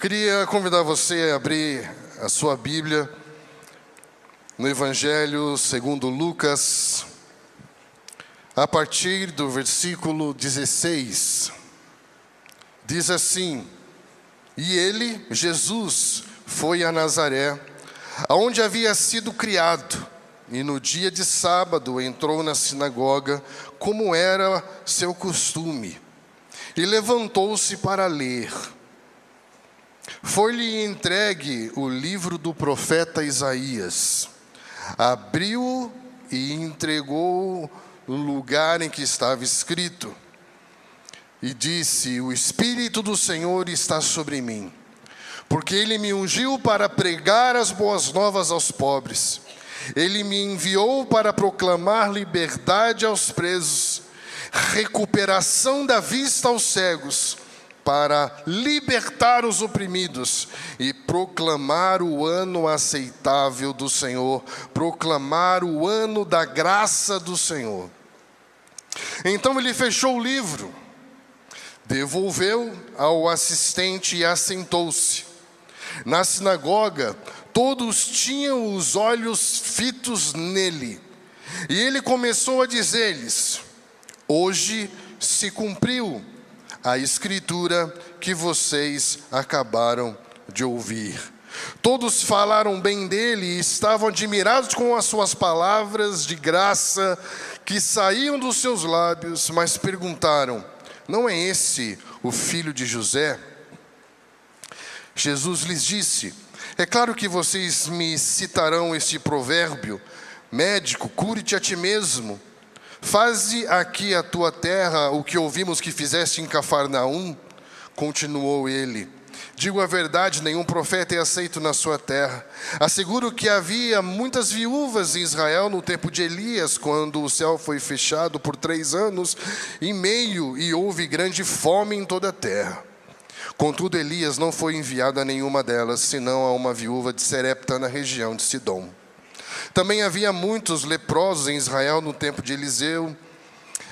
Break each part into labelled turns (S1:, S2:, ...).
S1: Queria convidar você a abrir a sua Bíblia no Evangelho segundo Lucas, a partir do versículo 16. Diz assim: E ele, Jesus, foi a Nazaré, aonde havia sido criado, e no dia de sábado entrou na sinagoga, como era seu costume, e levantou-se para ler. Foi-lhe entregue o livro do profeta Isaías. Abriu-o e entregou o lugar em que estava escrito. E disse: O Espírito do Senhor está sobre mim, porque Ele me ungiu para pregar as boas novas aos pobres. Ele me enviou para proclamar liberdade aos presos, recuperação da vista aos cegos, para libertar os oprimidos e proclamar o ano aceitável do Senhor, proclamar o ano da graça do Senhor. Então ele fechou o livro, devolveu ao assistente e assentou-se. Na sinagoga, todos tinham os olhos fitos nele. E ele começou a dizer-lhes: Hoje se cumpriu a escritura que vocês acabaram de ouvir. Todos falaram bem dele e estavam admirados com as suas palavras de graça que saíam dos seus lábios, mas perguntaram: Não é esse o filho de José? Jesus lhes disse: É claro que vocês me citarão este provérbio: Médico, cure-te a ti mesmo. Faze aqui a tua terra o que ouvimos que fizeste em Cafarnaum. Continuou ele: Digo a verdade, nenhum profeta é aceito na sua terra. Asseguro que havia muitas viúvas em Israel no tempo de Elias, quando o céu foi fechado por 3 anos e meio e houve grande fome em toda a terra. Contudo, Elias não foi enviado a nenhuma delas, senão a uma viúva de Serepta, na região de Sidom. Também havia muitos leprosos em Israel no tempo de Eliseu,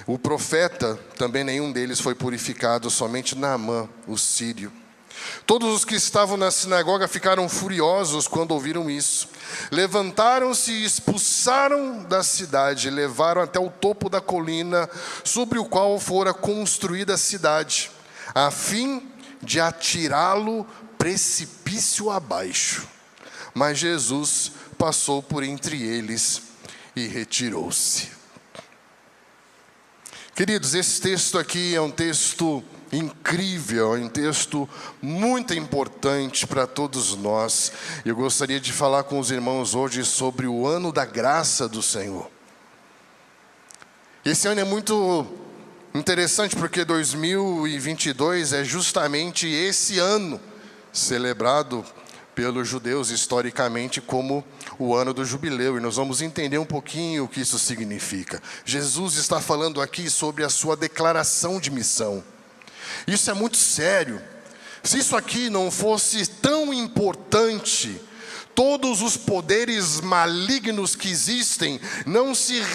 S1: o profeta. Também nenhum deles foi purificado, somente Naamã, o sírio. Todos os que estavam na sinagoga ficaram furiosos quando ouviram isso. Levantaram-se e expulsaram da cidade, levaram até o topo da colina sobre o qual fora construída a cidade, a fim de atirá-lo precipício abaixo. Mas Jesus passou por entre eles e retirou-se. Queridos, esse texto aqui é um texto incrível, é um texto muito importante para todos nós. Eu gostaria de falar com os irmãos hoje sobre o ano da graça do Senhor. Esse ano é muito interessante porque 2022 é justamente esse ano celebrado pelos judeus historicamente como o ano do jubileu, e nós vamos entender um pouquinho o que isso significa. Jesus está falando aqui sobre a sua declaração de missão. Isso é muito sério. Se isso aqui não fosse tão importante, todos os poderes malignos que existem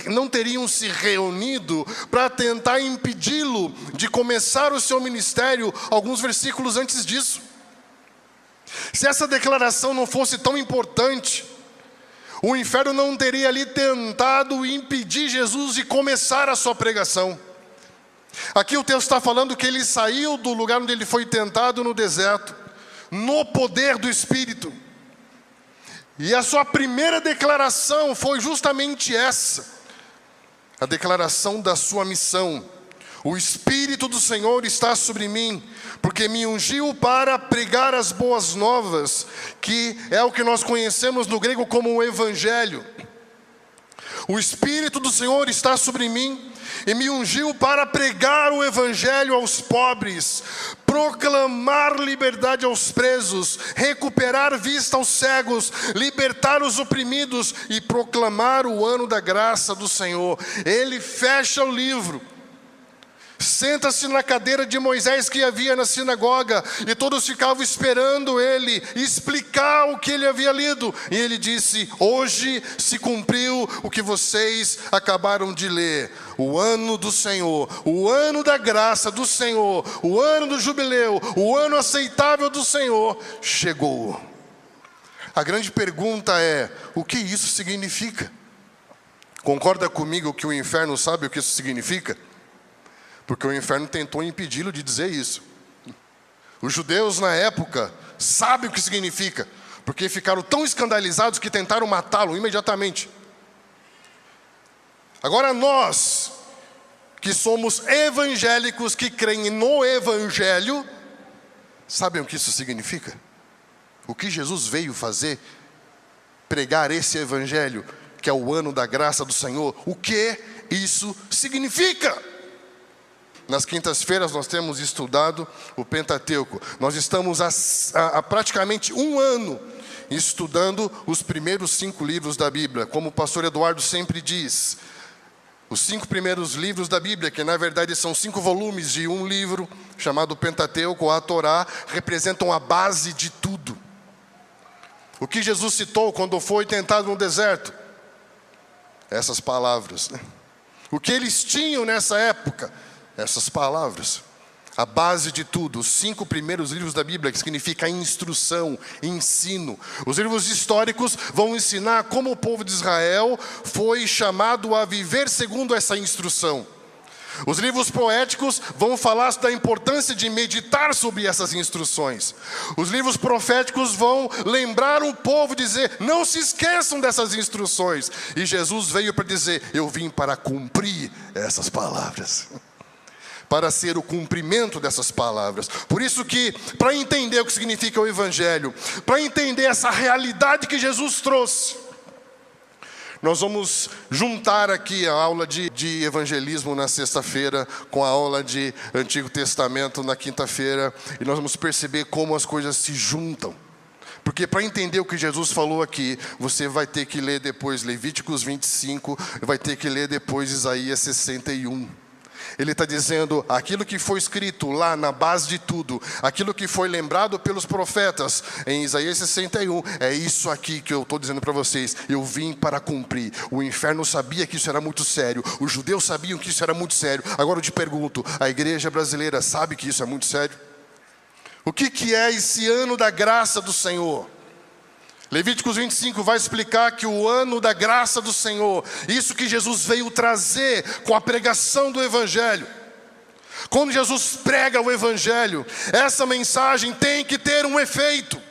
S1: não teriam se reunido para tentar impedi-lo de começar o seu ministério alguns versículos antes disso. Se essa declaração não fosse tão importante, o inferno não teria ali tentado impedir Jesus de começar a sua pregação. Aqui o texto está falando que ele saiu do lugar onde ele foi tentado no deserto, no poder do Espírito. E a sua primeira declaração foi justamente essa, a declaração da sua missão. O Espírito do Senhor está sobre mim, porque me ungiu para pregar as boas novas, que é o que nós conhecemos no grego como o Evangelho. O Espírito do Senhor está sobre mim e me ungiu para pregar o Evangelho aos pobres, proclamar liberdade aos presos, recuperar vista aos cegos, libertar os oprimidos e proclamar o ano da graça do Senhor. Ele fecha o livro. Senta-se na cadeira de Moisés que havia na sinagoga, e todos ficavam esperando ele explicar o que ele havia lido. E ele disse: hoje se cumpriu o que vocês acabaram de ler. O ano do Senhor, o ano da graça do Senhor, o ano do jubileu, o ano aceitável do Senhor chegou. A grande pergunta é: o que isso significa? Concorda comigo que o inferno sabe o que isso significa? Porque o inferno tentou impedi-lo de dizer isso. Os judeus na época sabem o que significa, porque ficaram tão escandalizados que tentaram matá-lo imediatamente. Agora nós, que somos evangélicos, que creem no Evangelho, sabem o que isso significa? O que Jesus veio fazer? Pregar esse Evangelho, que é o ano da graça do Senhor. O que isso significa? Nas quintas-feiras nós temos estudado o Pentateuco. Nós estamos há praticamente um ano estudando os primeiros 5 livros da Bíblia. Como o pastor Eduardo sempre diz, os 5 primeiros livros da Bíblia, que na verdade são 5 volumes de um livro, chamado Pentateuco, a Torá, representam a base de tudo. O que Jesus citou quando foi tentado no deserto? Essas palavras. O que eles tinham nessa época? Essas palavras. A base de tudo, os 5 primeiros livros da Bíblia, que significa instrução, ensino. Os livros históricos vão ensinar como o povo de Israel foi chamado a viver segundo essa instrução. Os livros poéticos vão falar da importância de meditar sobre essas instruções. Os livros proféticos vão lembrar o povo, dizer: não se esqueçam dessas instruções. E Jesus veio para dizer: eu vim para cumprir essas palavras. Para ser o cumprimento dessas palavras. Por isso que, para entender o que significa o Evangelho, para entender essa realidade que Jesus trouxe, nós vamos juntar aqui a aula de evangelismo na sexta-feira com a aula de Antigo Testamento na quinta-feira, e nós vamos perceber como as coisas se juntam. Porque para entender o que Jesus falou aqui, você vai ter que ler depois Levíticos 25, vai ter que ler depois Isaías 61. Ele está dizendo, aquilo que foi escrito lá na base de tudo, aquilo que foi lembrado pelos profetas em Isaías 61, é isso aqui que eu estou dizendo para vocês. Eu vim para cumprir. O inferno sabia que isso era muito sério, os judeus sabiam que isso era muito sério. Agora eu te pergunto, a igreja brasileira sabe que isso é muito sério? O que é esse ano da graça do Senhor? Levíticos 25 vai explicar que o ano da graça do Senhor, isso que Jesus veio trazer com a pregação do Evangelho. Quando Jesus prega o Evangelho, essa mensagem tem que ter um efeito,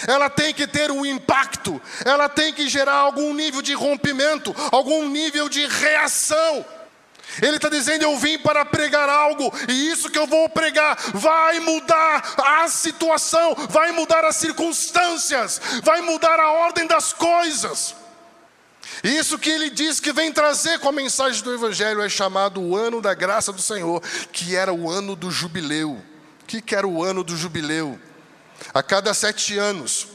S1: ela tem que ter um impacto, ela tem que gerar algum nível de rompimento, algum nível de reação. Ele está dizendo, eu vim para pregar algo, e isso que eu vou pregar vai mudar a situação, vai mudar as circunstâncias, vai mudar a ordem das coisas. Isso que ele diz que vem trazer com a mensagem do Evangelho é chamado o ano da graça do Senhor, que era o ano do jubileu. O que era o ano do jubileu? A cada 7 anos,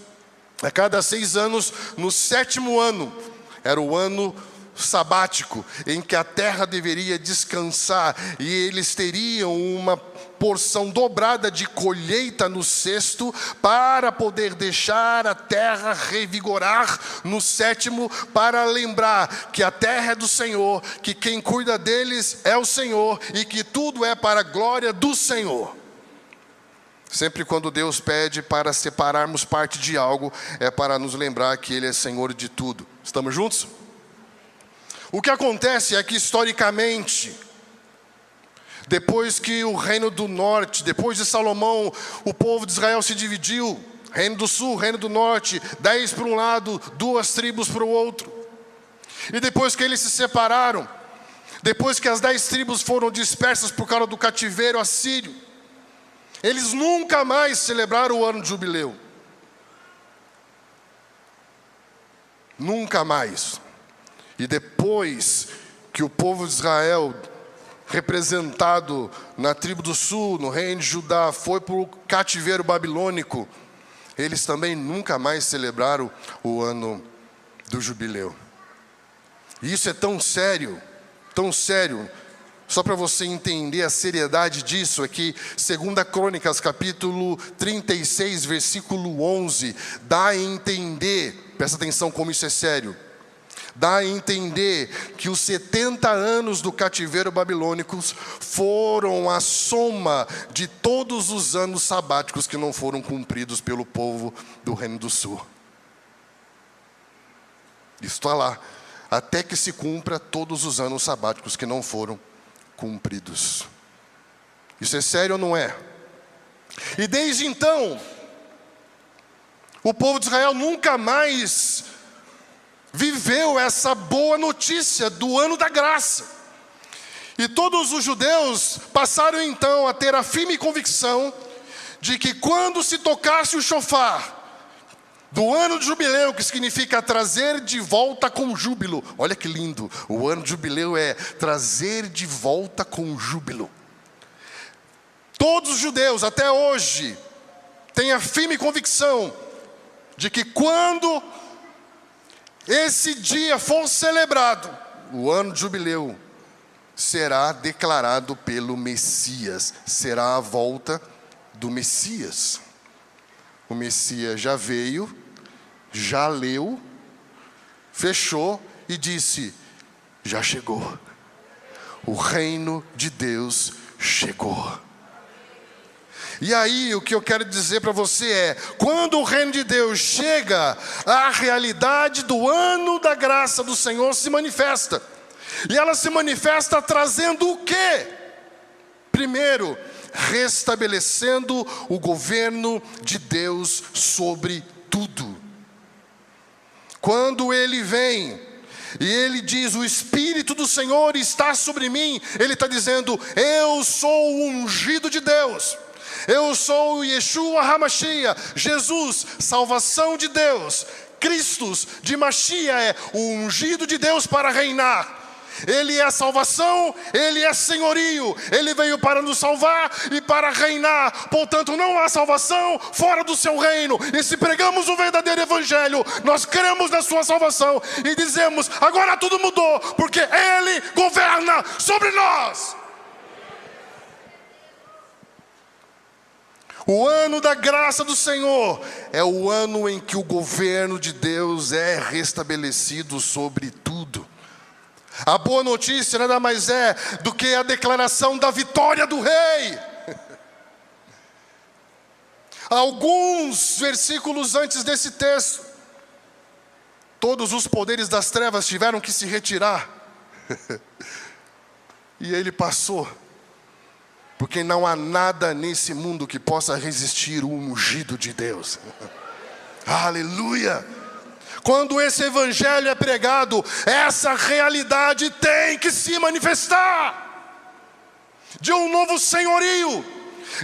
S1: a cada 6 anos, no 7º ano, era o ano sabático, em que a terra deveria descansar, e eles teriam uma porção dobrada de colheita no cesto, para poder deixar a terra revigorar no 7º, para lembrar que a terra é do Senhor, que quem cuida deles é o Senhor, e que tudo é para a glória do Senhor. Sempre quando Deus pede para separarmos parte de algo, é para nos lembrar que Ele é Senhor de tudo. Estamos juntos? O que acontece é que historicamente, depois que o reino do norte, depois de Salomão, o povo de Israel se dividiu, reino do sul, reino do norte, 10 para um lado, 2 tribos para o outro. E depois que eles se separaram, depois que as 10 tribos foram dispersas por causa do cativeiro assírio, eles nunca mais celebraram o ano de jubileu. Nunca mais. E depois que o povo de Israel, representado na tribo do sul, no reino de Judá, foi para o cativeiro babilônico, eles também nunca mais celebraram o ano do jubileu. E isso é tão sério, só para você entender a seriedade disso, é que 2 Crônicas, capítulo 36, versículo 11, dá a entender, presta atenção como isso é sério, dá a entender que os 70 anos do cativeiro babilônico foram a soma de todos os anos sabáticos que não foram cumpridos pelo povo do Reino do Sul. Isso está lá, até que se cumpra todos os anos sabáticos que não foram cumpridos. Isso é sério ou não é? E desde então, o povo de Israel nunca mais viveu essa boa notícia do ano da graça. E todos os judeus passaram então a ter a firme convicção de que quando se tocasse o chofar do ano de jubileu, que significa trazer de volta com júbilo. Olha que lindo, o ano de jubileu é trazer de volta com júbilo. Todos os judeus até hoje têm a firme convicção de que quando esse dia for celebrado, o ano de jubileu será declarado pelo Messias, será a volta do Messias. O Messias já veio, já leu, fechou e disse: já chegou. O reino de Deus chegou. E aí o que eu quero dizer para você é: quando o reino de Deus chega, a realidade do ano da graça do Senhor se manifesta. E ela se manifesta trazendo o quê? Primeiro, restabelecendo o governo de Deus sobre tudo. Quando ele vem e ele diz: o Espírito do Senhor está sobre mim, ele está dizendo: eu sou o ungido de Deus. Eu sou o Yeshua HaMashiach, Jesus, salvação de Deus. Cristo de Mashiach é o ungido de Deus para reinar. Ele é salvação, Ele é senhorio. Ele veio para nos salvar e para reinar. Portanto, não há salvação fora do seu reino. E se pregamos o verdadeiro evangelho, nós cremos na sua salvação e dizemos: agora tudo mudou, porque Ele governa sobre nós. O ano da graça do Senhor é o ano em que o governo de Deus é restabelecido sobre tudo. A boa notícia nada mais é do que a declaração da vitória do rei. Alguns versículos antes desse texto, todos os poderes das trevas tiveram que se retirar. E ele passou. Porque não há nada nesse mundo que possa resistir o ungido de Deus. Aleluia! Quando esse evangelho é pregado, essa realidade tem que se manifestar. De um novo senhorio,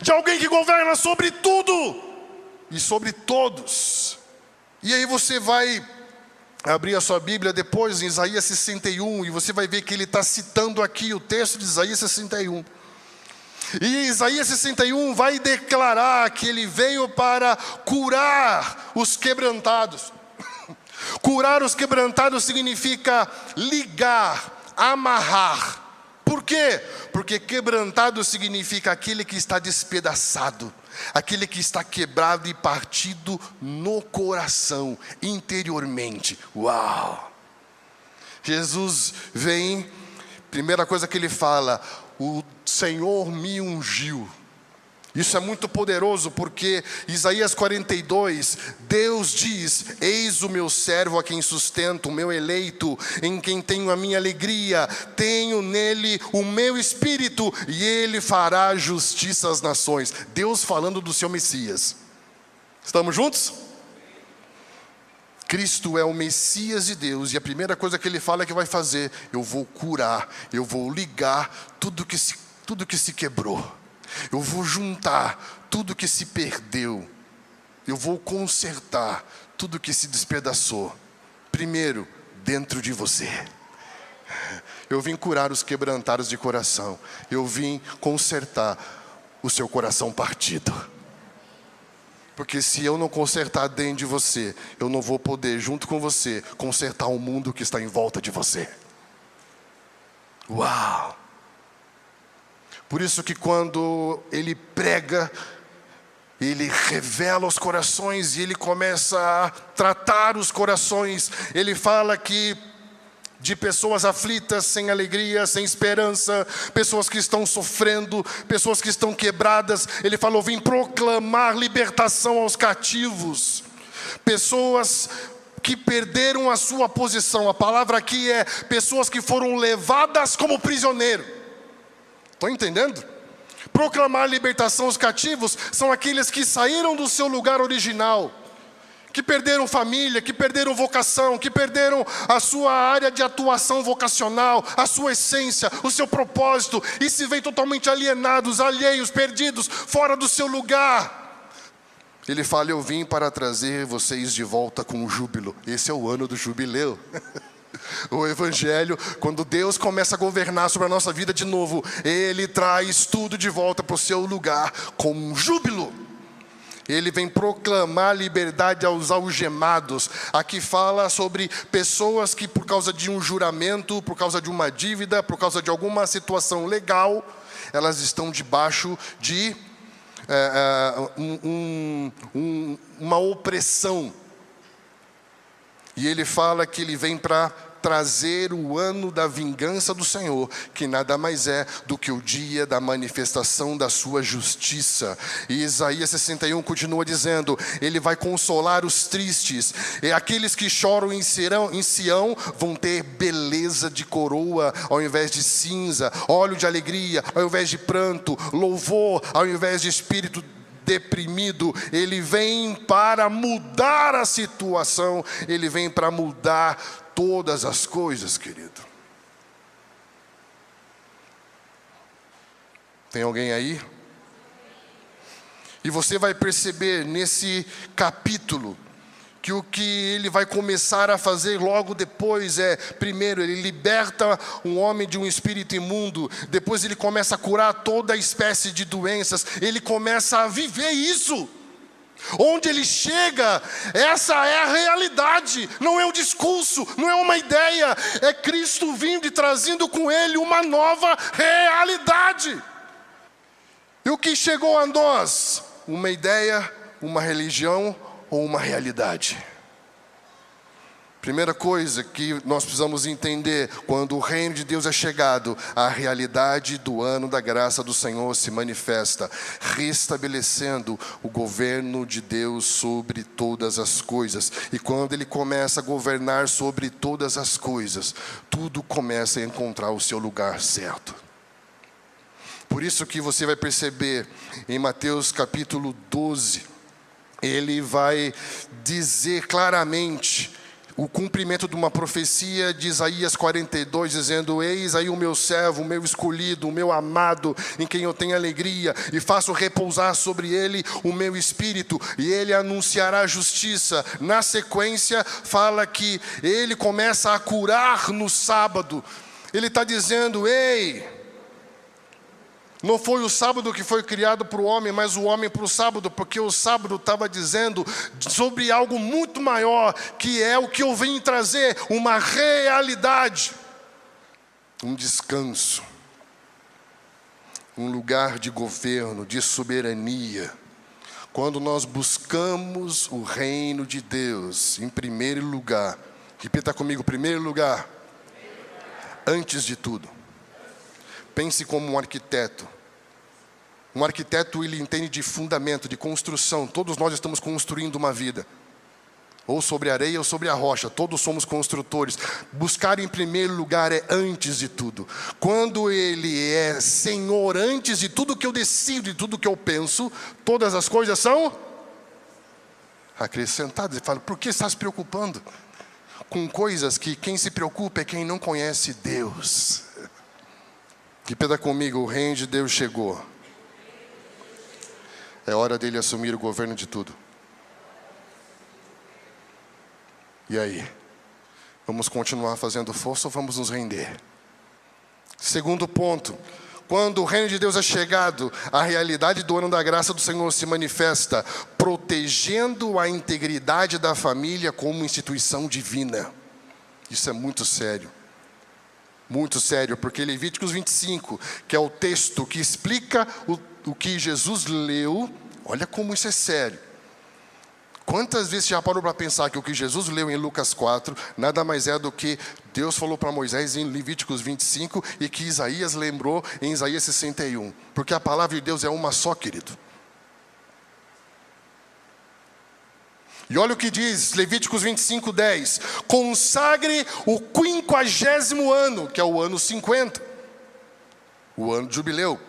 S1: de alguém que governa sobre tudo e sobre todos. E aí você vai abrir a sua Bíblia depois em Isaías 61, e você vai ver que ele está citando aqui o texto de Isaías 61. E Isaías 61 vai declarar que ele veio para curar os quebrantados. Curar os quebrantados significa ligar, amarrar. Por quê? Porque quebrantado significa aquele que está despedaçado, aquele que está quebrado e partido no coração, interiormente. Uau! Jesus vem, primeira coisa que ele fala: o Senhor me ungiu. Isso é muito poderoso, porque Isaías 42, Deus diz: eis o meu servo a quem sustento, o meu eleito, em quem tenho a minha alegria, tenho nele o meu espírito, e ele fará justiça às nações. Deus falando do seu Messias. Estamos juntos? Cristo é o Messias de Deus, e a primeira coisa que ele fala que vai fazer: eu vou curar, eu vou ligar tudo que se quebrou. Eu vou juntar tudo que se perdeu. Eu vou consertar tudo que se despedaçou. Primeiro, dentro de você. Eu vim curar os quebrantados de coração. Eu vim consertar o seu coração partido. Porque se eu não consertar dentro de você, eu não vou poder, junto com você, consertar o mundo que está em volta de você. Uau! Por isso que quando ele prega, ele revela os corações e ele começa a tratar os corações. Ele fala que de pessoas aflitas, sem alegria, sem esperança, pessoas que estão sofrendo, pessoas que estão quebradas. Ele falou: vim proclamar libertação aos cativos, pessoas que perderam a sua posição. A palavra aqui é pessoas que foram levadas como prisioneiro. Estão entendendo? Proclamar libertação aos cativos são aqueles que saíram do seu lugar original, que perderam família, que perderam vocação, que perderam a sua área de atuação vocacional, a sua essência, o seu propósito, e se veem totalmente alienados, alheios, perdidos, fora do seu lugar. Ele fala: eu vim para trazer vocês de volta com júbilo. Esse é o ano do jubileu. O Evangelho, quando Deus começa a governar sobre a nossa vida de novo, Ele traz tudo de volta para o seu lugar com júbilo. Ele vem proclamar liberdade aos algemados. Aqui fala sobre pessoas que por causa de um juramento, por causa de uma dívida, por causa de alguma situação legal, elas estão debaixo de uma opressão. E ele fala que ele vem para trazer o ano da vingança do Senhor, que nada mais é do que o dia da manifestação da sua justiça. E Isaías 61 continua dizendo: ele vai consolar os tristes, e aqueles que choram em Sião vão ter beleza de coroa ao invés de cinza, óleo de alegria ao invés de pranto, louvor ao invés de espírito deprimido. Ele vem para mudar a situação, ele vem para mudar todas as coisas, querido. Tem alguém aí? E você vai perceber nesse capítulo que o que ele vai começar a fazer logo depois é, primeiro, ele liberta um homem de um espírito imundo. Depois ele começa a curar toda espécie de doenças. Ele começa a viver isso. Onde ele chega, essa é a realidade. Não é um discurso, não é uma ideia. É Cristo vindo e trazendo com ele uma nova realidade. E o que chegou a nós? Uma ideia, uma religião ou uma realidade? Primeira coisa que nós precisamos entender: quando o reino de Deus é chegado, a realidade do ano da graça do Senhor se manifesta, restabelecendo o governo de Deus sobre todas as coisas. E quando Ele começa a governar sobre todas as coisas, tudo começa a encontrar o seu lugar certo. Por isso que você vai perceber em Mateus capítulo 12, ele vai dizer claramente o cumprimento de uma profecia de Isaías 42, dizendo: eis aí o meu servo, o meu escolhido, o meu amado, em quem eu tenho alegria, e faço repousar sobre ele o meu espírito, e ele anunciará justiça. Na sequência fala que ele começa a curar no sábado. Ele está dizendo: ei, não foi o sábado que foi criado para o homem, mas o homem para o sábado, porque o sábado estava dizendo sobre algo muito maior, que é o que eu vim trazer, uma realidade, um descanso, um lugar de governo, de soberania. Quando nós buscamos o reino de Deus em primeiro lugar, repita comigo: primeiro lugar, antes de tudo. Pense como um arquiteto. Um arquiteto, ele entende de fundamento, de construção. Todos nós estamos construindo uma vida, ou sobre a areia ou sobre a rocha. Todos somos construtores. Buscar em primeiro lugar é antes de tudo. Quando Ele é Senhor antes de tudo que eu decido e tudo que eu penso, todas as coisas são acrescentadas. Ele fala: por que está se preocupando com coisas que quem se preocupa é quem não conhece Deus? Repita comigo: o reino de Deus chegou. É hora dele assumir o governo de tudo. E aí? Vamos continuar fazendo força ou vamos nos render? Segundo ponto: quando o reino de Deus é chegado, a realidade do ano da graça do Senhor se manifesta, protegendo a integridade da família como instituição divina. Isso é muito sério. muito sério, porque Levíticos 25, que é o texto que explica o que Jesus leu, olha como isso é sério. Quantas vezes você já parou para pensar que o que Jesus leu em Lucas 4, nada mais é do que Deus falou para Moisés em Levíticos 25 e que Isaías lembrou em Isaías 61. Porque a palavra de Deus é uma só, querido. E olha o que diz Levíticos 25, 10. Consagre o 50º ano, que é o ano 50. O ano de jubileu.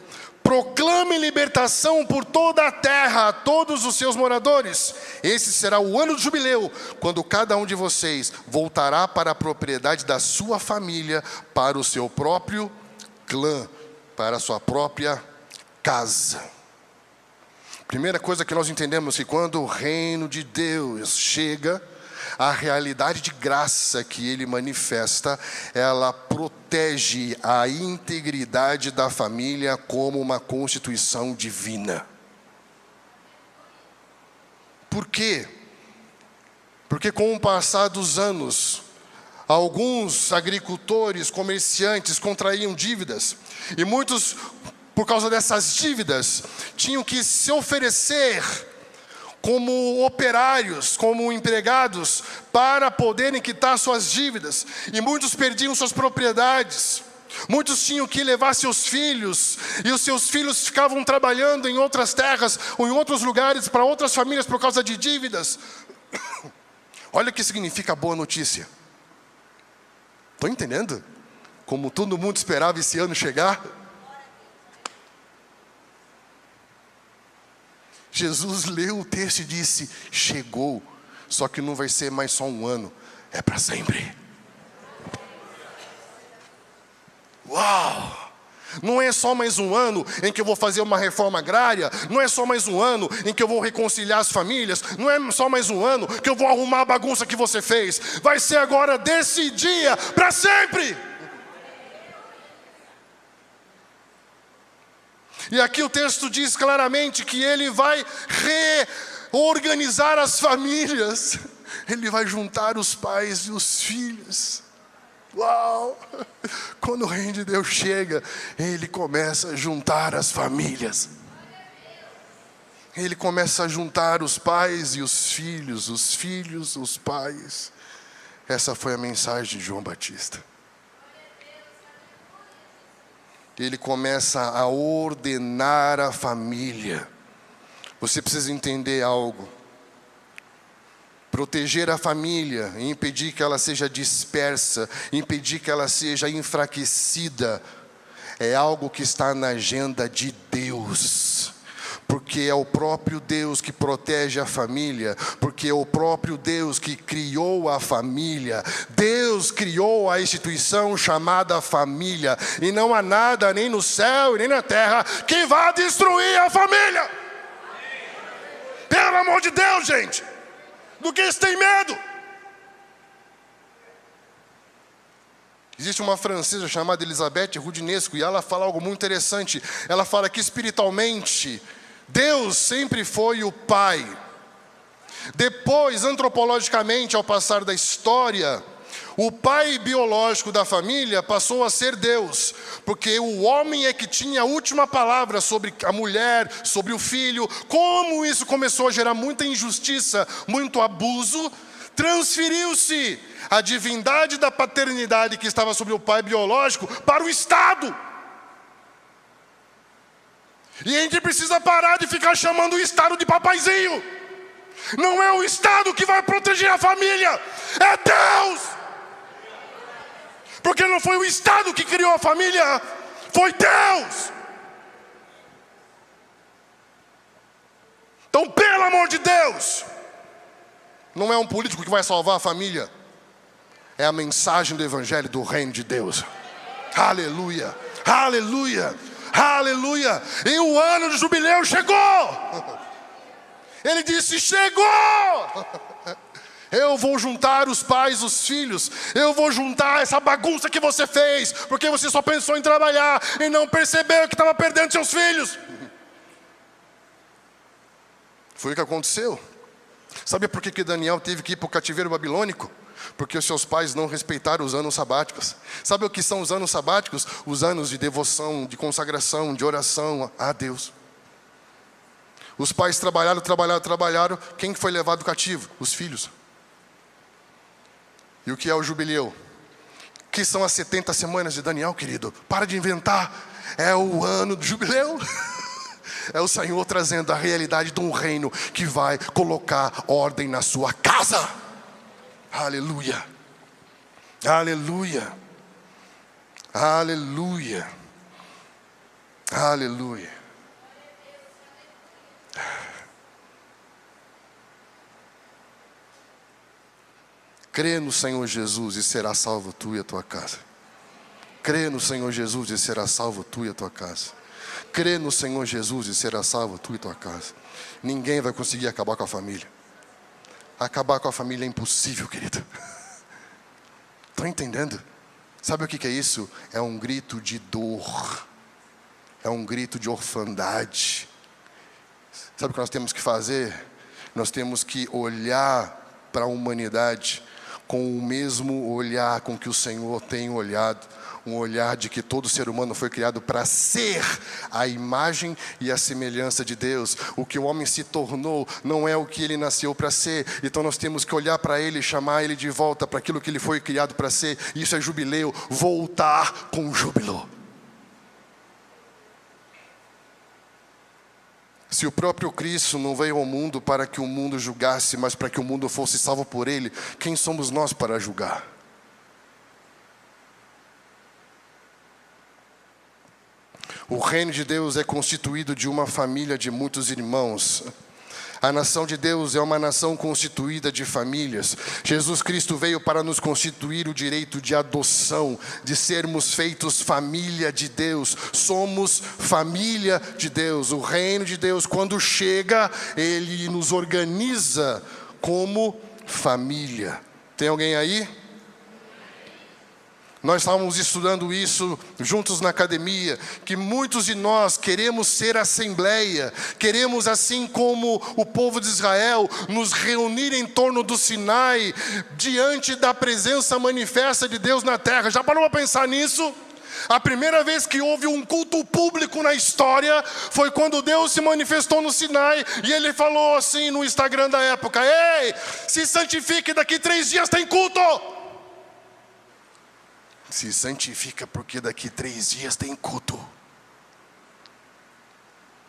S1: Proclame libertação por toda a terra a todos os seus moradores. Esse será o ano de jubileu, quando cada um de vocês voltará para a propriedade da sua família, para o seu próprio clã, para a sua própria casa. Primeira coisa que nós entendemos é que quando o reino de Deus chega, a realidade de graça que ele manifesta, ela protege a integridade da família como uma constituição divina. Por quê? Porque com o passar dos anos, alguns agricultores, comerciantes contraíam dívidas, e muitos, por causa dessas dívidas, tinham que se oferecer como operários, como empregados, para poderem quitar suas dívidas. E muitos perdiam suas propriedades. Muitos tinham que levar seus filhos, e os seus filhos ficavam trabalhando em outras terras, ou em outros lugares, para outras famílias, por causa de dívidas. Olha o que significa boa notícia. Estão entendendo? Como todo mundo esperava esse ano chegar. Jesus leu o texto e disse, chegou, só que não vai ser mais só um ano, é para sempre. Uau! Não é só mais um ano em que eu vou fazer uma reforma agrária, não é só mais um ano em que eu vou reconciliar as famílias, não é só mais um ano que eu vou arrumar a bagunça que você fez, vai ser agora desse dia para sempre. E aqui o texto diz claramente que ele vai reorganizar as famílias. Ele vai juntar os pais e os filhos. Uau! Quando o reino de Deus chega, ele começa a juntar as famílias. Ele começa a juntar os pais e os filhos, os pais. Essa foi a mensagem de João Batista. Ele começa a ordenar a família. Você precisa entender algo. Proteger a família, impedir que ela seja dispersa, impedir que ela seja enfraquecida, é algo que está na agenda de Deus. Porque é o próprio Deus que protege a família, porque é o próprio Deus que criou a família. Deus criou a instituição chamada família, e não há nada nem no céu e nem na terra que vá destruir a família. Pelo amor de Deus, gente, do que eles têm medo? Existe uma francesa chamada Elisabeth Rudinesco, e ela fala algo muito interessante. Ela fala que espiritualmente Deus sempre foi o pai. Depois, antropologicamente, ao passar da história, o pai biológico da família passou a ser Deus, porque o homem é que tinha a última palavra sobre a mulher, sobre o filho. Como isso começou a gerar muita injustiça, muito abuso, transferiu-se a divindade da paternidade que estava sobre o pai biológico para o Estado. E a gente precisa parar de ficar chamando o Estado de papaizinho. Não é o Estado que vai proteger a família, é Deus. Porque não foi o Estado que criou a família, foi Deus. Então, pelo amor de Deus, não é um político que vai salvar a família, é a mensagem do Evangelho do Reino de Deus. Aleluia, aleluia, aleluia. E o ano de jubileu chegou. Ele disse, chegou. Eu vou juntar os pais, os filhos. Eu vou juntar essa bagunça que você fez, porque você só pensou em trabalhar e não percebeu que estava perdendo seus filhos. Foi o que aconteceu. Sabe por que Daniel teve que ir para o cativeiro babilônico? Porque os seus pais não respeitaram os anos sabáticos. Sabe o que são os anos sabáticos? Os anos de devoção, de consagração, de oração a Deus. Os pais trabalharam. Quem foi levado cativo? Os filhos. E o que é o jubileu? O que são as 70 semanas de Daniel, querido? Para de inventar. É o ano do jubileu. É o Senhor trazendo a realidade de um reino que vai colocar ordem na sua casa. Aleluia. Aleluia. Aleluia. Aleluia. Crê no Senhor Jesus e será salvo tu e a tua casa. Crê no Senhor Jesus e será salvo tu e a tua casa. Crê no Senhor Jesus e será salvo tu e tua casa. Ninguém vai conseguir acabar com a família. Acabar com a família é impossível, querido. Estão entendendo? Sabe o que é isso? É um grito de dor. É um grito de orfandade. Sabe o que nós temos que fazer? Nós temos que olhar para a humanidade com o mesmo olhar com que o Senhor tem olhado. Um olhar de que todo ser humano foi criado para ser a imagem e a semelhança de Deus. O que o homem se tornou não é o que ele nasceu para ser. Então nós temos que olhar para ele e chamar ele de volta para aquilo que ele foi criado para ser. Isso é jubileu, voltar com júbilo. Se o próprio Cristo não veio ao mundo para que o mundo julgasse, mas para que o mundo fosse salvo por ele, quem somos nós para julgar? O reino de Deus é constituído de uma família de muitos irmãos. A nação de Deus é uma nação constituída de famílias. Jesus Cristo veio para nos constituir o direito de adoção, de sermos feitos família de Deus. Somos família de Deus. O reino de Deus, quando chega, ele nos organiza como família. Tem alguém aí? Nós estávamos estudando isso juntos na academia, que muitos de nós queremos ser assembleia, queremos, assim como o povo de Israel, nos reunir em torno do Sinai, diante da presença manifesta de Deus na terra. Já parou para pensar nisso? A primeira vez que houve um culto público na história foi quando Deus se manifestou no Sinai, e ele falou assim no Instagram da época: ei, se santifique, daqui 3 dias tem culto. Se santifica porque daqui 3 dias tem culto.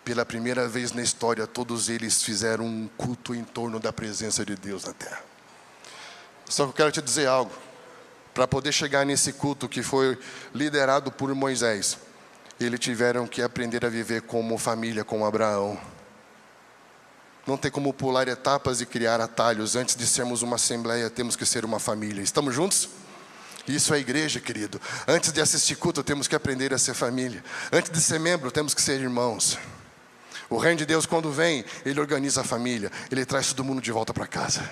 S1: Pela primeira vez na história, todos eles fizeram um culto em torno da presença de Deus na terra. Só que eu quero te dizer algo. Para poder chegar nesse culto que foi liderado por Moisés, eles tiveram que aprender a viver como família, com Abraão. Não tem como pular etapas e criar atalhos. Antes de sermos uma assembleia, temos que ser uma família. Estamos juntos? Isso é igreja, querido. Antes de assistir culto, temos que aprender a ser família. Antes de ser membro, temos que ser irmãos. O reino de Deus, quando vem, ele organiza a família. Ele traz todo mundo de volta para casa.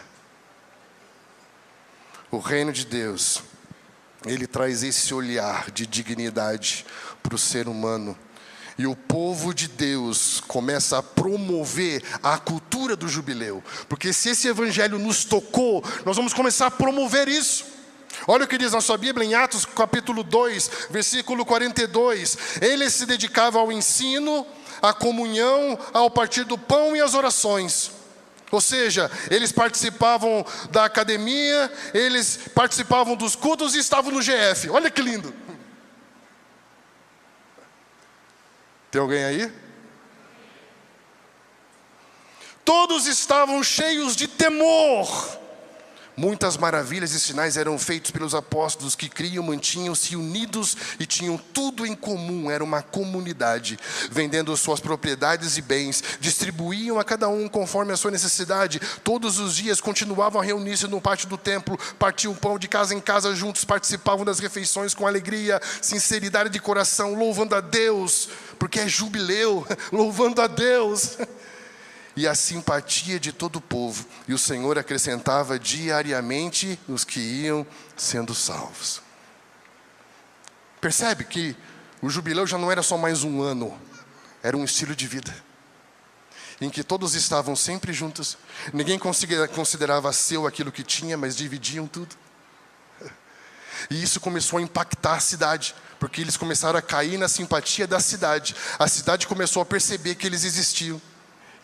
S1: O reino de Deus, ele traz esse olhar de dignidade para o ser humano. E o povo de Deus começa a promover a cultura do jubileu. Porque se esse evangelho nos tocou, nós vamos começar a promover isso. Olha o que diz na sua Bíblia em Atos capítulo 2, versículo 42. Eles se dedicavam ao ensino, à comunhão, ao partir do pão e às orações. Ou seja, eles participavam da academia, eles participavam dos cultos e estavam no GF. Olha que lindo. Tem alguém aí? Todos estavam cheios de temor. Muitas maravilhas e sinais eram feitos pelos apóstolos, que criam, mantinham-se unidos e tinham tudo em comum. Era uma comunidade, vendendo suas propriedades e bens, distribuíam a cada um conforme a sua necessidade. Todos os dias continuavam a reunir-se no pátio do templo, partiam pão de casa em casa juntos, participavam das refeições com alegria, sinceridade de coração, louvando a Deus, porque é jubileu, louvando a Deus. E a simpatia de todo o povo. E o Senhor acrescentava diariamente os que iam sendo salvos. Percebe que o jubileu já não era só mais um ano. Era um estilo de vida. Em que todos estavam sempre juntos. Ninguém considerava seu aquilo que tinha, mas dividiam tudo. E isso começou a impactar a cidade, porque eles começaram a cair na simpatia da cidade. A cidade começou a perceber que eles existiam.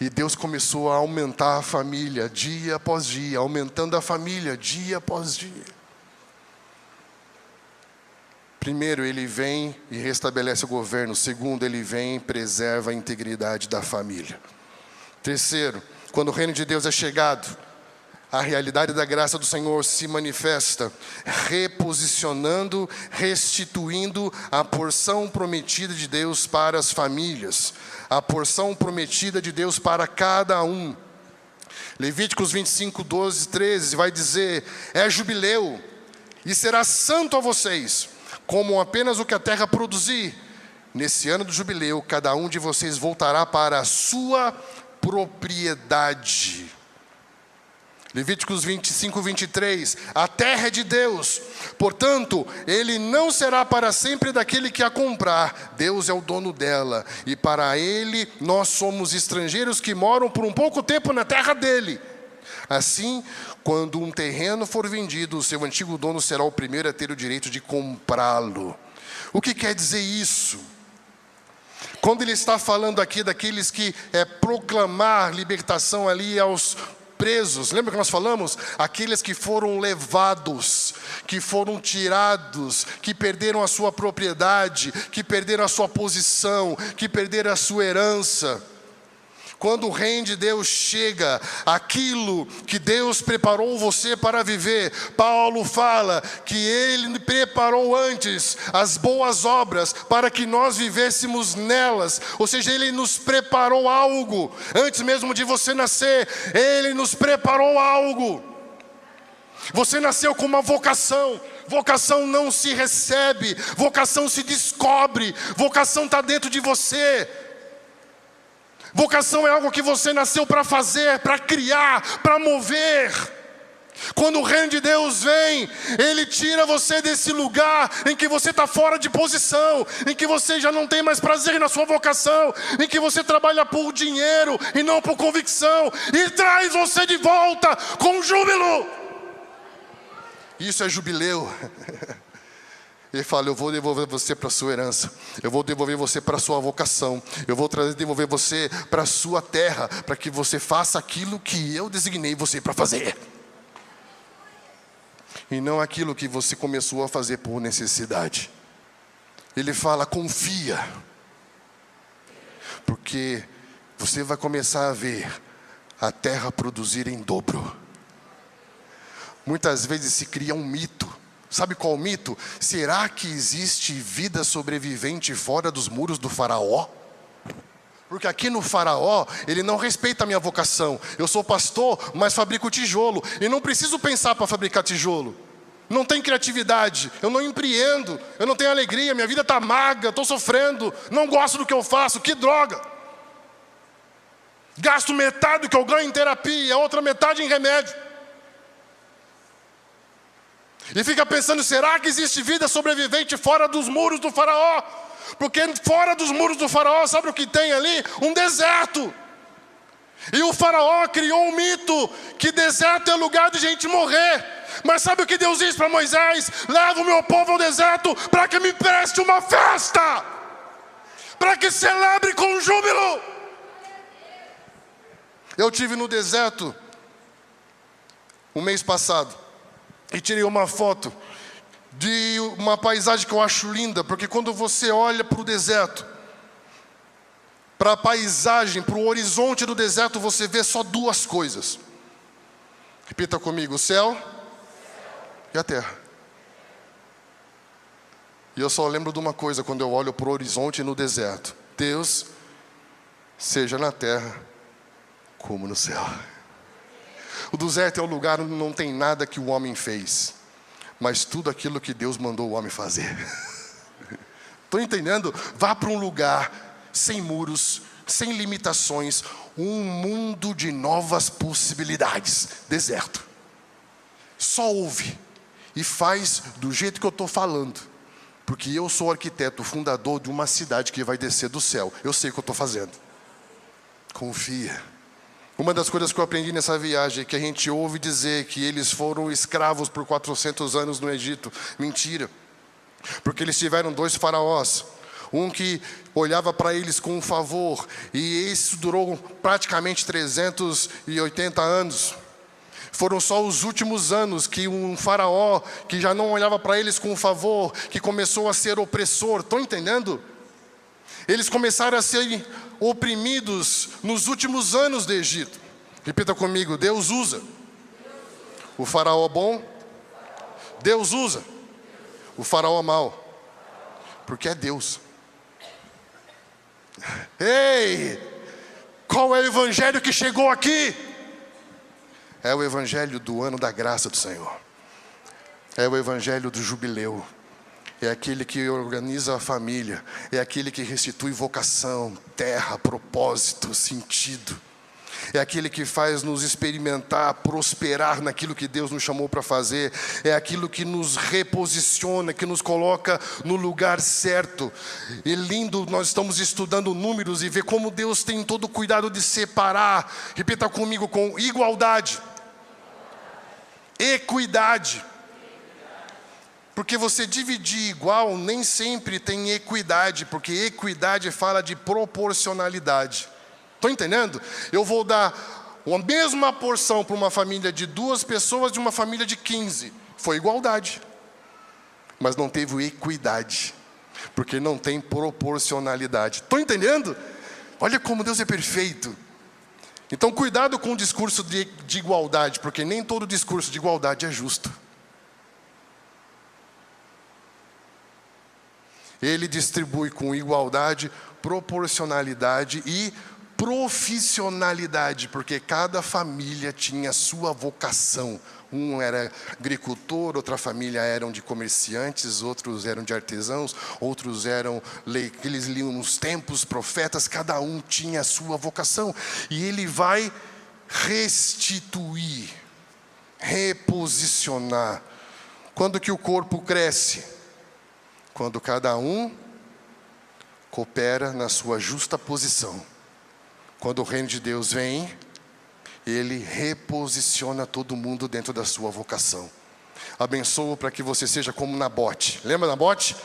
S1: E Deus começou a aumentar a família dia após dia, aumentando a família dia após dia. Primeiro, ele vem e restabelece o governo. Segundo, ele vem e preserva a integridade da família. Terceiro, quando o reino de Deus é chegado, a realidade da graça do Senhor se manifesta, reposicionando, restituindo a porção prometida de Deus para as famílias, a porção prometida de Deus para cada um. Levíticos 25, 12, 13 vai dizer: é jubileu, e será santo a vocês, como apenas o que a terra produzir. Nesse ano do jubileu, cada um de vocês voltará para a sua propriedade. Levíticos 25, 23, a terra é de Deus, portanto, ele não será para sempre daquele que a comprar. Deus é o dono dela, e para ele nós somos estrangeiros que moram por um pouco tempo na terra dele. Assim, quando um terreno for vendido, o seu antigo dono será o primeiro a ter o direito de comprá-lo. O que quer dizer isso? Quando ele está falando aqui daqueles que proclamar libertação ali aos presos, lembra que nós falamos? Aqueles que foram levados, que foram tirados, que perderam a sua propriedade, que perderam a sua posição, que perderam a sua herança. Quando o reino de Deus chega, aquilo que Deus preparou você para viver, Paulo fala que Ele preparou antes as boas obras para que nós vivêssemos nelas. Ou seja, Ele nos preparou algo, antes mesmo de você nascer, Ele nos preparou algo. Você nasceu com uma vocação. Vocação não se recebe, vocação se descobre, vocação está dentro de você. Vocação é algo que você nasceu para fazer, para criar, para mover. Quando o reino de Deus vem, Ele tira você desse lugar em que você está fora de posição, em que você já não tem mais prazer na sua vocação, em que você trabalha por dinheiro e não por convicção, e traz você de volta com júbilo. Isso é jubileu. Ele fala: eu vou devolver você para a sua herança, eu vou devolver você para a sua vocação, eu vou devolver você para a sua terra, para que você faça aquilo que eu designei você para fazer. E não aquilo que você começou a fazer por necessidade. Ele fala: confia, porque você vai começar a ver a terra produzir em dobro. Muitas vezes se cria um mito. Sabe qual o mito? Será que existe vida sobrevivente fora dos muros do faraó? Porque aqui no faraó, ele não respeita a minha vocação. Eu sou pastor, mas fabrico tijolo. E não preciso pensar para fabricar tijolo. Não tem criatividade, eu não empreendo, eu não tenho alegria, minha vida está amarga, estou sofrendo, não gosto do que eu faço, que droga. Gasto metade do que eu ganho em terapia, a outra metade em remédio. E fica pensando: será que existe vida sobrevivente fora dos muros do faraó? Porque fora dos muros do faraó, sabe o que tem ali? Um deserto. E o faraó criou um mito que deserto é lugar de gente morrer. Mas sabe o que Deus diz para Moisés? Leva o meu povo ao deserto para que me preste uma festa, para que celebre com júbilo. Eu estive no deserto o mês passado e tirei uma foto de uma paisagem que eu acho linda, porque quando você olha para o deserto, para a paisagem, para o horizonte do deserto, você vê só duas coisas. Repita comigo: o céu e a terra. E eu só lembro de uma coisa quando eu olho para o horizonte no deserto: Deus, seja na terra como no céu. O deserto é o lugar onde não tem nada que o homem fez, mas tudo aquilo que Deus mandou o homem fazer. Estão entendendo? Vá para um lugar sem muros, sem limitações, um mundo de novas possibilidades. Deserto. Só ouve e faz do jeito que eu estou falando, porque eu sou arquiteto, fundador de uma cidade que vai descer do céu. Eu sei o que eu estou fazendo. Confia. Uma das coisas que eu aprendi nessa viagem é que a gente ouve dizer que eles foram escravos por 400 anos no Egito. Mentira. Porque eles tiveram 2 faraós. Um que olhava para eles com favor. E isso durou praticamente 380 anos. Foram só os últimos anos que um faraó que já não olhava para eles com favor, que começou a ser opressor. Estão entendendo? Eles começaram a ser oprimidos nos últimos anos do Egito. Repita comigo: Deus usa o faraó bom, Deus usa o faraó mau, porque é Deus. Ei, qual é o evangelho que chegou aqui? É o evangelho do ano da graça do Senhor. É o evangelho do jubileu. É aquele que organiza a família. É aquele que restitui vocação, terra, propósito, sentido. É aquele que faz nos experimentar, prosperar naquilo que Deus nos chamou para fazer. É aquilo que nos reposiciona, que nos coloca no lugar certo. E lindo, nós estamos estudando números e ver como Deus tem todo o cuidado de separar. Repita comigo: com igualdade, equidade. Porque você dividir igual nem sempre tem equidade, porque equidade fala de proporcionalidade. Estão entendendo? Eu vou dar a mesma porção para uma família de 2 pessoas de uma família de 15. Foi igualdade. Mas não teve equidade, porque não tem proporcionalidade. Estão entendendo? Olha como Deus é perfeito. Então cuidado com o discurso de igualdade, porque nem todo discurso de igualdade é justo. Ele distribui com igualdade, proporcionalidade e profissionalidade, porque cada família tinha sua vocação. Um era agricultor, outra família eram de comerciantes, outros eram de artesãos, outros eram que eles liam nos tempos, profetas. Cada um tinha a sua vocação. E ele vai restituir, reposicionar. Quando que o corpo cresce? Quando cada um coopera na sua justa posição. Quando o reino de Deus vem, ele reposiciona todo mundo dentro da sua vocação. Abençoo para que você seja como Nabote. Lembra Nabote?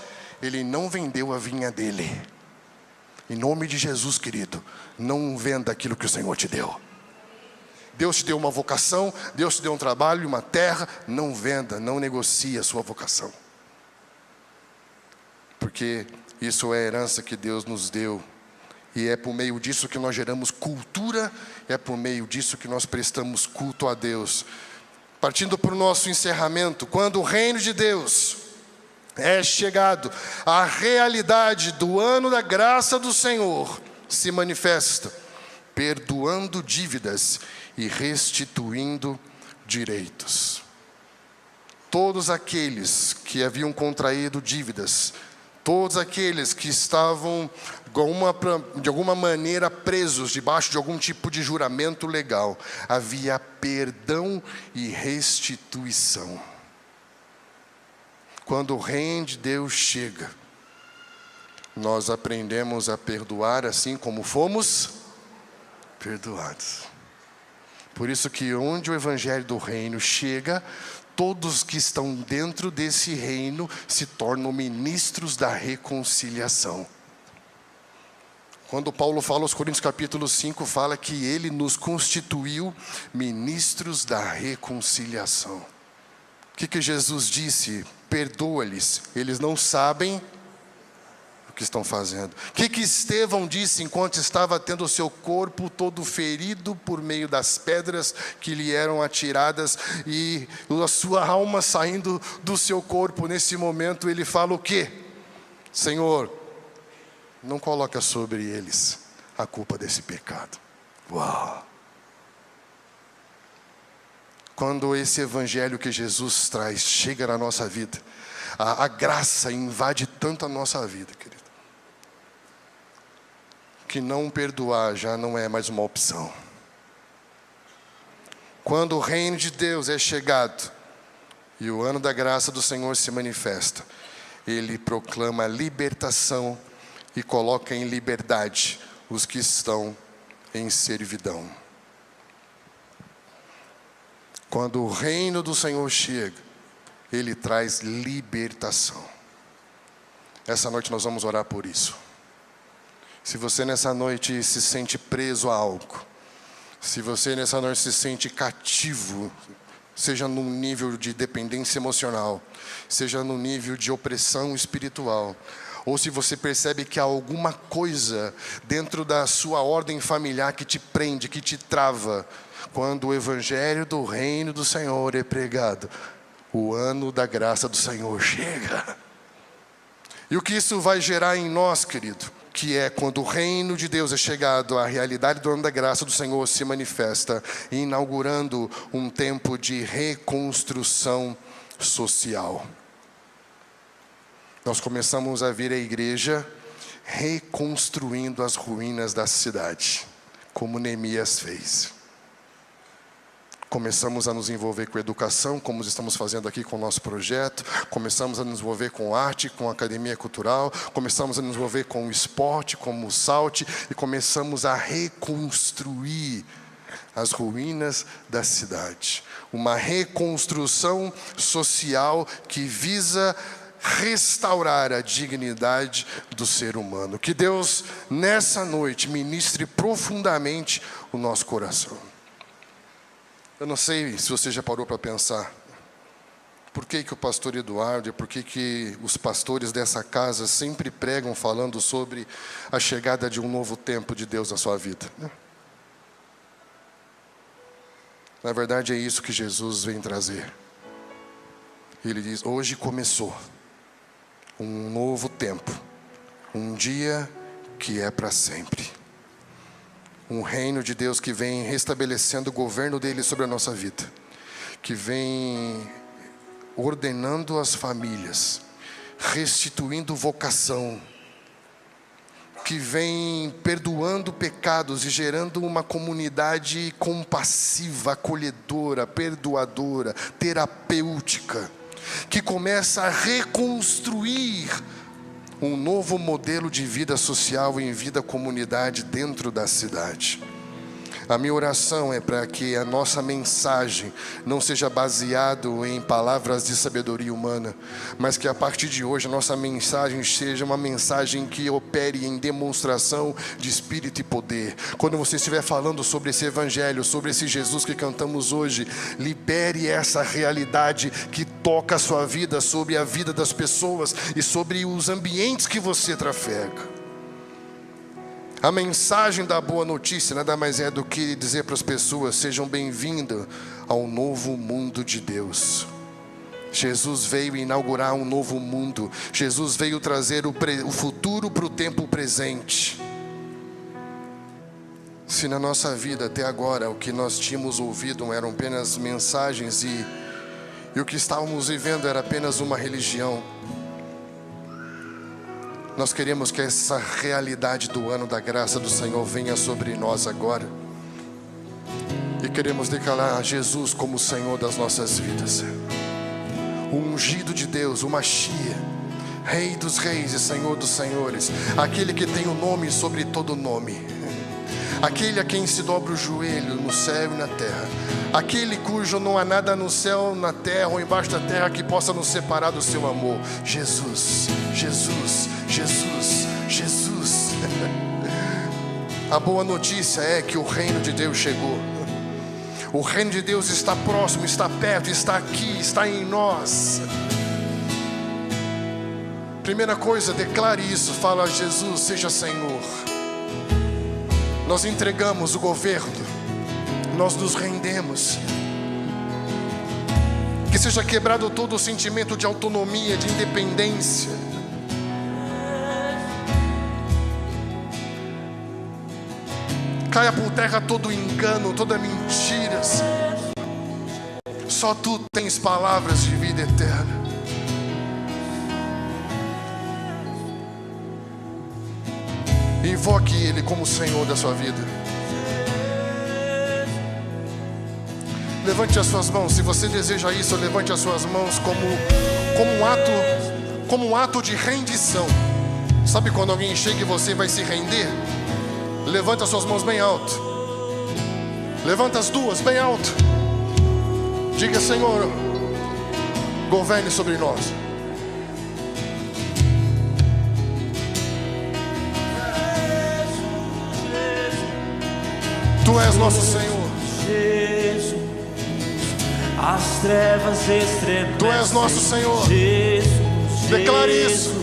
S1: Ele não vendeu a vinha dele. Em nome de Jesus, querido, não venda aquilo que o Senhor te deu. Deus te deu uma vocação, Deus te deu um trabalho, uma terra. Não venda, não negocie a sua vocação. Porque isso é a herança que Deus nos deu. E é por meio disso que nós geramos cultura. É por meio disso que nós prestamos culto a Deus. Partindo para o nosso encerramento. Quando o reino de Deus é chegado, a realidade do ano da graça do Senhor se manifesta, perdoando dívidas e restituindo direitos. Todos aqueles que haviam contraído dívidas, todos aqueles que estavam de alguma maneira presos debaixo de algum tipo de juramento legal, havia perdão e restituição. Quando o reino de Deus chega, nós aprendemos a perdoar assim como fomos perdoados. Por isso que onde o evangelho do reino chega, todos que estão dentro desse reino se tornam ministros da reconciliação. Quando Paulo fala aos Coríntios capítulo 5, fala que ele nos constituiu ministros da reconciliação. O que Jesus disse? Perdoa-lhes, eles não sabem o que estão fazendo. O que Estevão disse enquanto estava tendo o seu corpo todo ferido por meio das pedras que lhe eram atiradas e a sua alma saindo do seu corpo? Nesse momento ele fala o quê? Senhor, não coloca sobre eles a culpa desse pecado. Uau! Quando esse evangelho que Jesus traz chega na nossa vida, a graça invade tanto a nossa vida, querido, que não perdoar já não é mais uma opção. Quando o reino de Deus é chegado e o ano da graça do Senhor se manifesta, ele proclama libertação e coloca em liberdade os que estão em servidão. Quando o reino do Senhor chega, Ele traz libertação. Essa noite nós vamos orar por isso. Se você nessa noite se sente preso a algo, se você nessa noite se sente cativo, seja num nível de dependência emocional, seja no nível de opressão espiritual, ou se você percebe que há alguma coisa dentro da sua ordem familiar que te prende, que te trava, quando o evangelho do reino do Senhor é pregado, o ano da graça do Senhor chega. E o que isso vai gerar em nós, querido? Que é quando o reino de Deus é chegado, a realidade do ano da graça do Senhor se manifesta, inaugurando um tempo de reconstrução social. Nós começamos a ver a igreja reconstruindo as ruínas da cidade, como Neemias fez. Começamos a nos envolver com educação, como estamos fazendo aqui com o nosso projeto. Começamos a nos envolver com arte, com academia cultural. Começamos a nos envolver com o esporte, como o SALT. E começamos a reconstruir as ruínas da cidade. Uma reconstrução social que visa restaurar a dignidade do ser humano. Que Deus, nessa noite, ministre profundamente o nosso coração. Eu não sei se você já parou para pensar, por que o pastor Eduardo e por que os pastores dessa casa sempre pregam falando sobre a chegada de um novo tempo de Deus na sua vida, né? Na verdade é isso que Jesus vem trazer. Ele diz, hoje começou um novo tempo, um dia que é para sempre. Um reino de Deus que vem restabelecendo o governo dele sobre a nossa vida, que vem ordenando as famílias, restituindo vocação, que vem perdoando pecados e gerando uma comunidade compassiva, acolhedora, perdoadora, terapêutica, que começa a reconstruir um novo modelo de vida social em vida comunidade dentro da cidade. A minha oração é para que a nossa mensagem não seja baseada em palavras de sabedoria humana, mas que a partir de hoje a nossa mensagem seja uma mensagem que opere em demonstração de espírito e poder. Quando você estiver falando sobre esse evangelho, sobre esse Jesus que cantamos hoje, libere essa realidade que toca a sua vida, sobre a vida das pessoas e sobre os ambientes que você trafega. A mensagem da boa notícia nada mais é do que dizer para as pessoas, sejam bem-vindas ao novo mundo de Deus. Jesus veio inaugurar um novo mundo. Jesus veio trazer o futuro para o tempo presente. Se na nossa vida até agora o que nós tínhamos ouvido eram apenas mensagens e o que estávamos vivendo era apenas uma religião, nós queremos que essa realidade do ano da graça do Senhor venha sobre nós agora. E queremos declarar Jesus como o Senhor das nossas vidas. O ungido de Deus, o Mashiach, Rei dos reis e Senhor dos senhores. Aquele que tem o nome sobre todo nome. Aquele a quem se dobra o joelho no céu e na terra. Aquele cujo não há nada no céu, na terra ou embaixo da terra que possa nos separar do seu amor. Jesus, Jesus, Jesus, Jesus. A boa notícia é que o reino de Deus chegou. O reino de Deus está próximo, está perto, está aqui, está em nós. Primeira coisa, declare isso, fala a Jesus, seja Senhor. Nós entregamos o governo, nós nos rendemos. Que seja quebrado todo o sentimento de autonomia, de independência. Caia por terra todo engano, toda mentira. Só Tu tens palavras de vida eterna. Invoque Ele como Senhor da sua vida. Levante as suas mãos. Se você deseja isso, levante as suas mãos como um ato de rendição. Sabe quando alguém chega e você vai se render? Levanta as suas mãos bem alto. Levanta as duas bem alto. Diga: Senhor, governe sobre nós. Tu és nosso Senhor.
S2: Jesus, as trevas estremecem.
S1: Tu és nosso Senhor.
S2: Jesus,
S1: Declare isso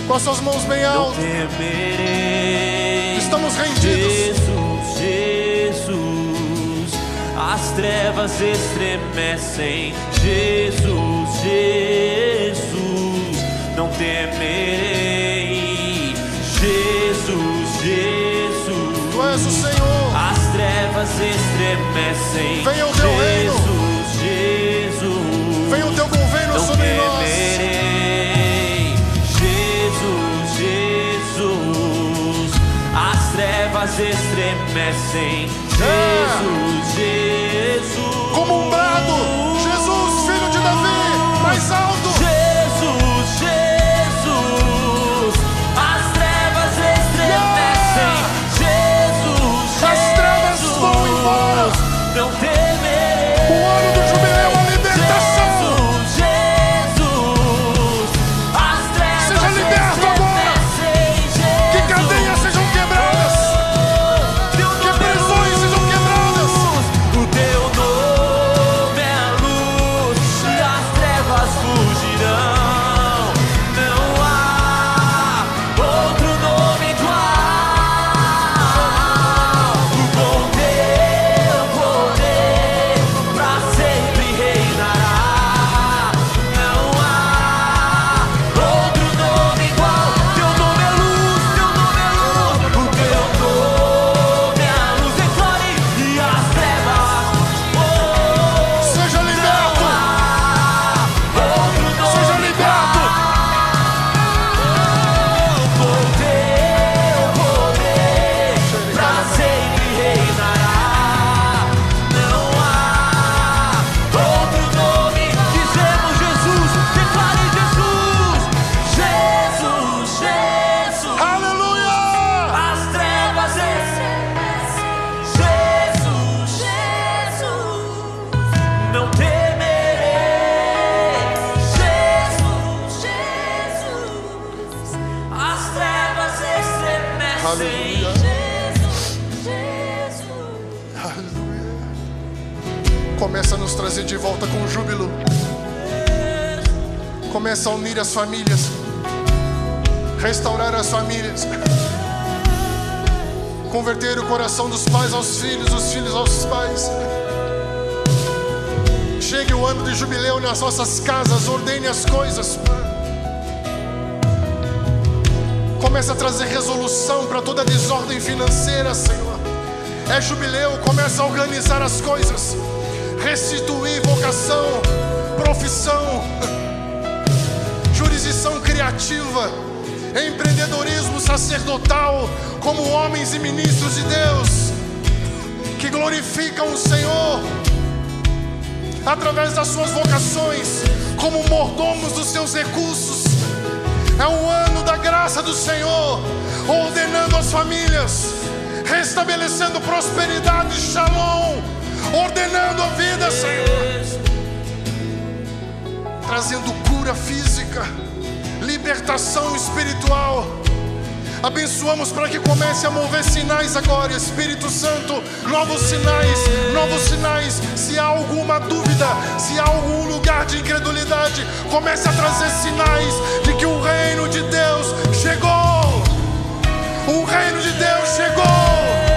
S1: com as suas mãos bem altas.
S2: temerei.
S1: Estamos rendidos.
S2: Jesus, Jesus, as trevas estremecem. Jesus, Jesus, não temerei. Jesus, Jesus,
S1: Tu és o Senhor.
S2: as trevas estremecem.
S1: Venha o teu reino.
S2: Jesus, Jesus,
S1: Venha o teu governo
S2: não
S1: sobre nós.
S2: temerei. Jesus, Jesus, as trevas estremecem. Jesus, Jesus,
S1: Como um brado, Jesus, filho de Davi, mais alto.
S2: Jesus, Jesus, as trevas estremecem. Jesus,
S1: As trevas
S2: Jesus,
S1: vão embora.
S2: não temerei.
S1: O ano do jubileu, a libertação.
S2: Jesus, as trevas
S1: Seja liberto agora.
S2: estremecem.
S1: Que cadeias sejam quebradas. Que prisões sejam quebradas.
S2: O teu nome é a luz e as trevas fugirão. Não há outro nome igual. Com teu poder pra sempre reinará. Não há outro nome igual. Teu nome é luz, teu nome é luz. O teu nome é a luz, declare, e as trevas.
S1: Seja liberto.
S2: Outro nome
S1: Seja liberto.
S2: com teu poder pra sempre reinará. Não há outro nome. Dizemos Jesus, declare Jesus. Jesus, Jesus.
S1: Aleluia.
S2: As trevas estremecem. Jesus, Jesus, não temerei. Jesus, Jesus, as trevas estremecem.
S1: Aleluia.
S2: Jesus, Jesus.
S1: Aleluia. Começa a nos trazer de volta com júbilo. Começa a unir as famílias. Restaurar as famílias. Converter o coração dos pais aos filhos, dos filhos aos pais. Chegue o ano de jubileu nas nossas casas. Ordene as coisas, Pai. Comece a trazer resolução para toda desordem financeira, Senhor. É jubileu, começa a organizar as coisas. Restituir vocação, profissão, jurisdição criativa, empreendedorismo sacerdotal, como homens e ministros de Deus que glorificam o Senhor através das suas vocações, como mordomos dos seus recursos. É um ano da graça do Senhor, ordenando as famílias, restabelecendo prosperidade, shalom, ordenando a vida, Senhor, trazendo cura física, libertação espiritual. Abençoamos para que comece a mover sinais agora, Espírito Santo, novos sinais, novos sinais. Se há alguma dúvida, se há algum lugar de incredulidade, comece a trazer sinais de que o reino de Deus chegou. O reino de Deus chegou.